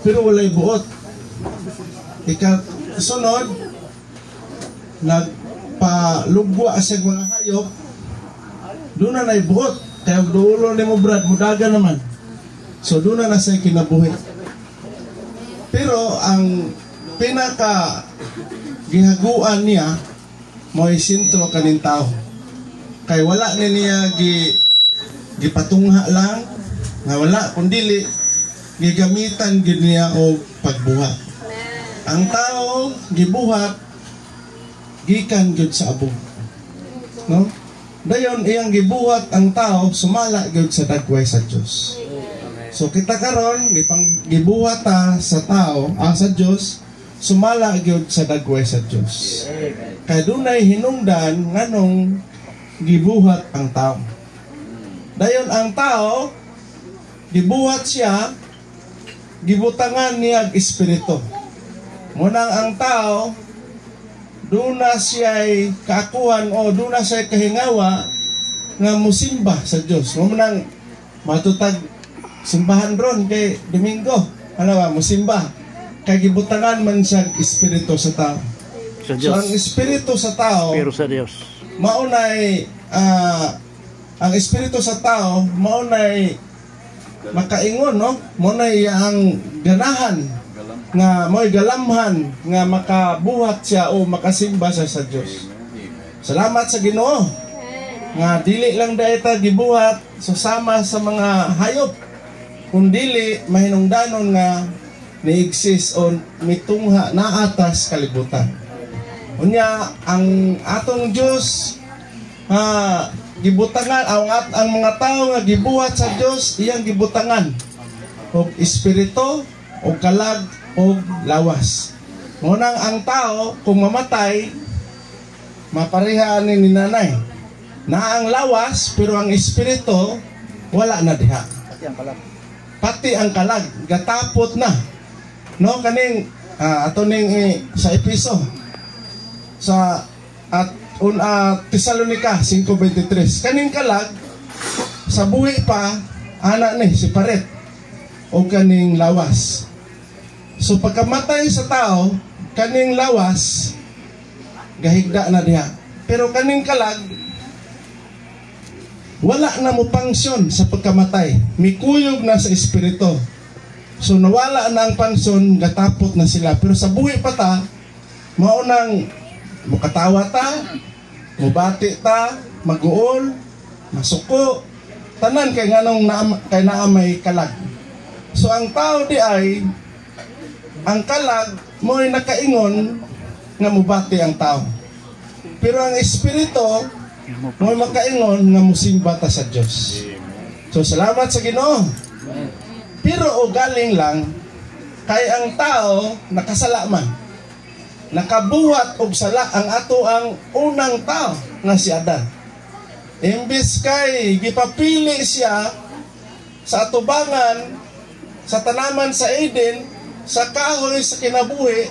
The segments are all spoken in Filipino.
pero walay buot. Sunod, nagpalugwa sa mga hayop, doon na naibuot. Kaya dulo ni mo Brad, mudaga naman. So doon na sa kinabuhi. Pero ang pinaka gihaguan niya mo'y sintro kaning tao. Kaya wala niya gipatungha lang, nga wala kundili gigamitan gid niya og pagbuhat. Ang tao gibuhat gikan gyud sa abog. No? Dayon iyang gibuhat ang tao sumala gyud sa dagway sa Dios. So kita karon gibuhat ta sa tao sa Dios sumala gyud sa dagway sa Dios. Kay dunay hinungdan nganong gibuhat ang tao. Dayon ang tao gibuhat siya gibutangan niya ang espiritu. Munang ang tao doon na siya'y kaakuhan o doon na siya'y kahingawa nga musimba sa Diyos. Munang matutag simbahan ron kay Domingo. Ano ba? Musimba. Kay gibutangan man siya espiritu sa tao. Sa Diyos. So ang espiritu sa tao pero sa Diyos. Maunay ang espiritu sa tao maunay makaingon, no? Maunay ang ganahan nga mo'y galamhan nga makabuhat siya o makasimba siya sa Diyos. Salamat sa Ginoo nga dili lang dayta gibuhat susama sa mga hayop, kundili mahinungdanon nga ni-exist o mitungha na atas kalibutan. Unya ang atong Diyos gibutangan ang mga tao nga gibuhat sa Diyos iyang gibutangan og espiritu o kalag o lawas. Ngunang ang tao kung mamatay maparehaan ni nanay na ang lawas pero ang espiritu wala na diha. Pati ang kalag gatapot na, no? Kaning ato ning sa Episo sa Tesalonica 5:23 kaning kalag sa buhi pa ana ni si paret o kaning lawas. So pagkamatay sa tao, kaning lawas gahigda na diha. Pero kaning kalag wala na mo pangsyon sa pagkamatay. Mikuyog na sa espiritu. So nawala na ang pangsyon, gatapot na sila. Pero sa buhi pa ta, maunang mukatawa ta, mubati ta, maguol, masuko, tanan kay nganong kay naamay kalag. So ang tao di ay ang kalag mo'y nakaingon nga mubati ang tao. Pero ang espiritu mo'y makaingon nga musimba ta sa Diyos. So salamat sa Ginoo. Pero o galing lang kay ang tao nakasala man. Nakabuhat og sala ang ato ang unang tao nga si Adan. Imbis kay gipapili siya sa atubangan sa tanaman sa Eden, sa kahoy sa kinabuhi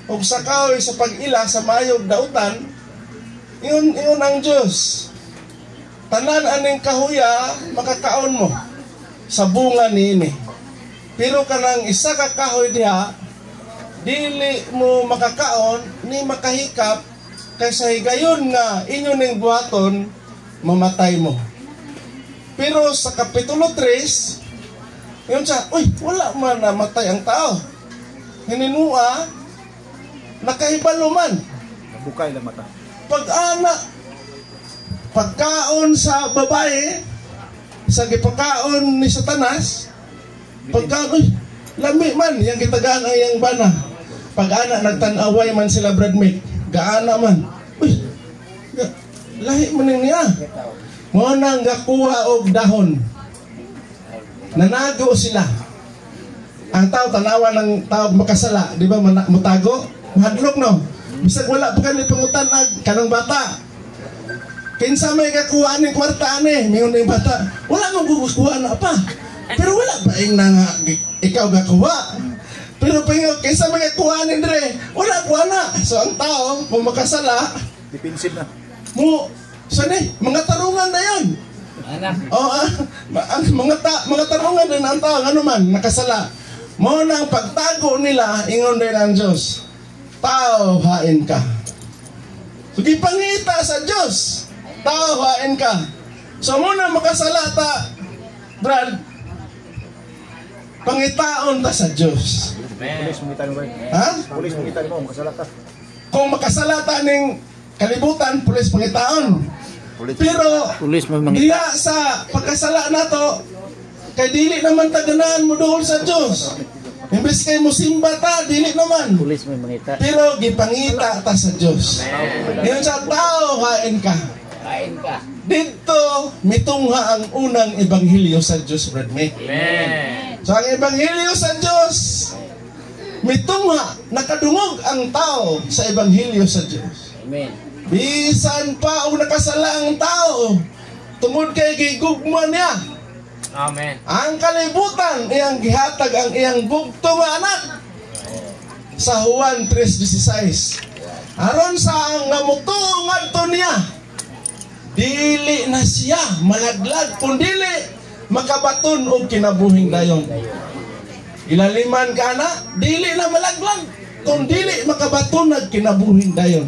o sa kahoy sa pag-ila sa mayog dautan, yun ang Diyos. Tanan aning kahoya makakaon mo sa bunga niini. Pero kanang isa ka kahoy diha dili mo makakaon ni makahikap kaysa higayon nga inyo ning buhaton mamatay mo. Pero sa Kapitulo 3 yun siya, uy, wala man namatay ang tao. Hininua, nakahibalo man. Bukay lang mata. Pagkaon sa babae, sa gipakaon ni Satanas, pagkaon, uy, lami man, yung kitagaan ang iyang bana. Pag-ana, nagtanaway man sila bradmate. Gaana man. Uy, lahi man niya. Mo nang gakuha og dahon. Nanago sila. Ang tao tanawa ng tao makasala, di ba mutago? Mahadlok no. Bisag wala pa kani pangutan kanang bata. Kinsa may kakuha ning kwarta ani, mingon ning bata. Wala man kukuha na pa. Pero wala ba ing nang ikaw gakuha? Pero pingo kinsa may kakuha ning dire, wala kuha na. So ang tao kung makasala, defensive na. Mo sani mga tarungan na yon. Mga tarungan din ang tao, ano man, nakasala. Mo nang pagtago nila ingon din ang Dios, tao hain ka. So gipangita sa Dios, tao hain ka. So mo na makasalata, Brad, pangitaon ta sa Dios. Pulis mangita mo ba? Ha? Pulis mangita mo, makasalata. Kung makasalata ning kalibutan, pulis pangitaon. Pero Pulis mo diya sa pagkasala nato, kay dili naman taganaan mo doon sa Dios. Imbes kay musimba ta, dili naman. Pulis mo mangita. Pero gipangita ta sa Dios. Yun sa tao, hain ka. Kain ka. Dito, mitungha ang unang ebanghelyo sa Dios, Brad May. Amen. So ang ebanghelyo sa Dios, mitungha, nakadungog ang tao sa ebanghelyo sa Dios. Amen. Bisan pa o nakasala ang tao, tungod kay gigugma niya. Amen. Ang kalibutan, iyang gihatag ang iyang bugto nga anak. Sa Juan 3:16. Aron sa ang namutuong adto niya, dili na siya malaglag, kundi makabaton og kinabuhing dayon. Ilaliman ka na, dili na malaglag, kundi makabaton og kinabuhing dayon.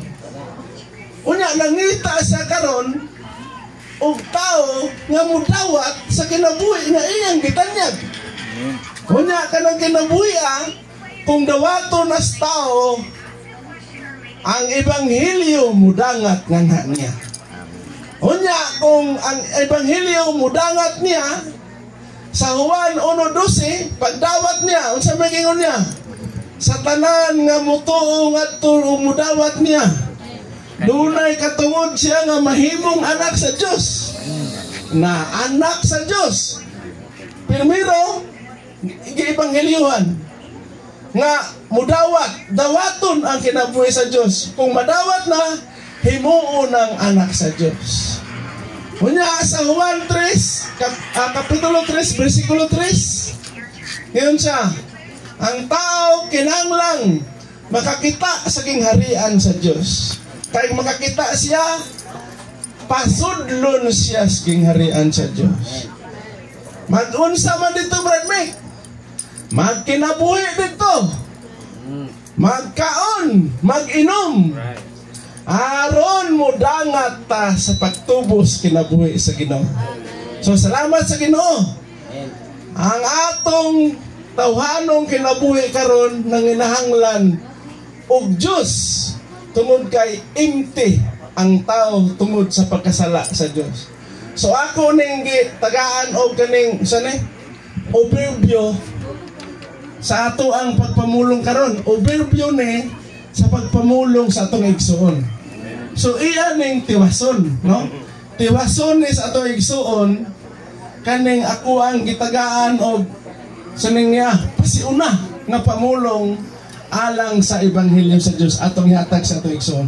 Unya nangita siya karon og tao nga mudawat sa kinabuhi nga iyang gitanyag. Unya kanang kinabuhi kung dawaton as tao ang ebanghelyo mudangat nga niya. Unya kung ang ebanghelyo mudangat niya sa Juan 1:12 pagdawat niya unsa may gingon niya? Sa tanan nga mutuo ngadto mudawat niya, dunay katungod siya nga mahimong anak sa Dios. Na anak sa Dios. Primero, gi-ebanghelyohan nga mudawat, dawaton ang kinabuhi sa Dios. Kung madawat na, himuon ang anak sa Dios. Unya sa Juan 3, kapitulo 3, versikulo 3, ngayon siya, ang tao kinahanglang makakita sa kingharian sa Dios. Kaya makakita siya, pasudlon siya sa kingharian sa Dios. Mag-unsa man dito, Brad Mick, magkinabuhi dito, magkaon, mag-inom, aron mo dangat ta sa pagtubos kinabuhi sa Ginoo. So salamat sa Ginoo. Ang atong tawhanong kinabuhi karon nanginahanglan og Dios tungod kay empty ang tao tungod sa pagkasala sa Dios. So ako ning tagaan og kaning overview sa ato ang pagpamulong karon. Overview ni sa pagpamulong sa atong igsuon. So iyan ning tiwason, no? Tiwason ni sa atong igsuon kaning ako ang gitagaan og saning niya pasiuna nga pamulong alang sa ebanghelyo sa Dios atong ihatag sa atong igsuon.